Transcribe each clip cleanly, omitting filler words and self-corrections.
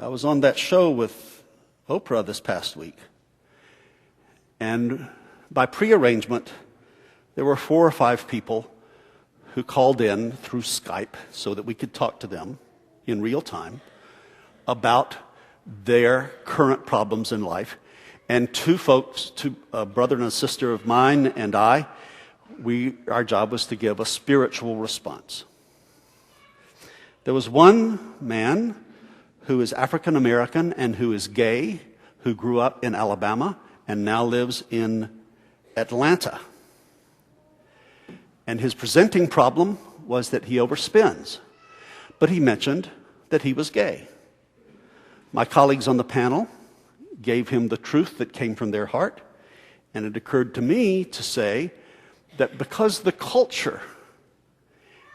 I was on that show with Oprah this past week, and by prearrangement, there were 4 or 5 people who called in through Skype so that we could talk to them in real time about their current problems in life. And 2 folks, a brother and a sister of mine and I, our job was to give a spiritual response. There was one man who is African American and who is gay, who grew up in Alabama and now lives in Atlanta. And his presenting problem was that he overspends. But he mentioned that he was gay. My colleagues on the panel gave him the truth that came from their heart, and it occurred to me to say that because the culture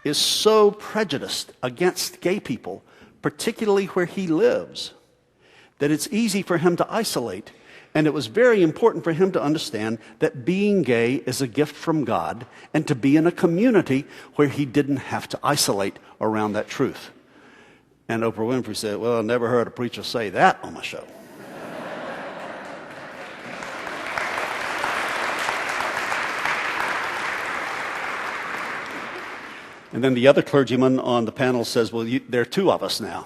is so prejudiced against gay people, particularly where he lives, that it's easy for him to isolate. And it was very important for him to understand that being gay is a gift from God, and to be in a community where he didn't have to isolate around that truth. And Oprah Winfrey said, "Well, I never heard a preacher say that on my show." And then the other clergyman on the panel says, "Well, there are 2 of us now."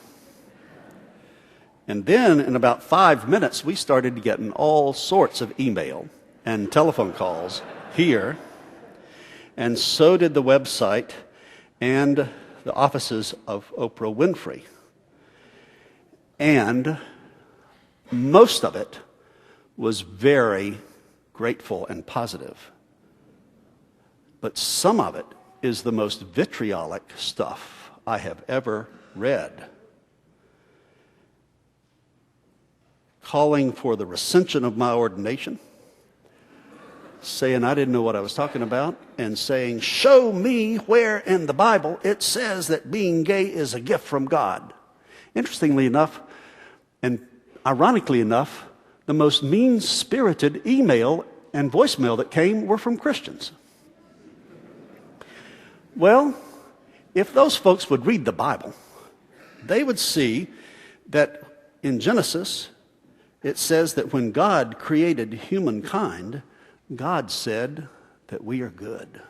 And then in about 5 minutes, we started getting all sorts of email and telephone calls here. And so did the website and the offices of Oprah Winfrey. And most of it was very grateful and positive. But some of it is the most vitriolic stuff I have ever read. Calling for the rescission of my ordination, saying I didn't know what I was talking about, and saying, "Show me where in the Bible it says that being gay is a gift from God." Interestingly enough, and ironically enough, the most mean-spirited email and voicemail that came were from Christians. Well, if those folks would read the Bible, they would see that in Genesis, it says that when God created humankind, God said that we are good.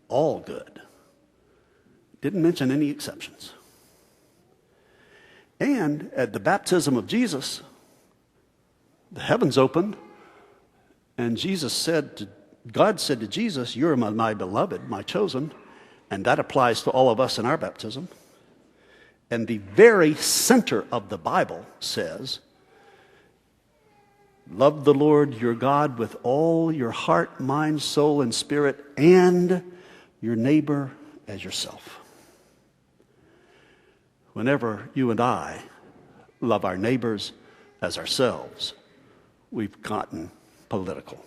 All good. Didn't mention any exceptions. And at the baptism of Jesus, the heavens opened, and God said to Jesus, "You're my beloved, my chosen," and that applies to all of us in our baptism. And the very center of the Bible says, "Love the Lord your God with all your heart, mind, soul, and spirit, and your neighbor as yourself." Whenever you and I love our neighbors as ourselves, we've gotten political.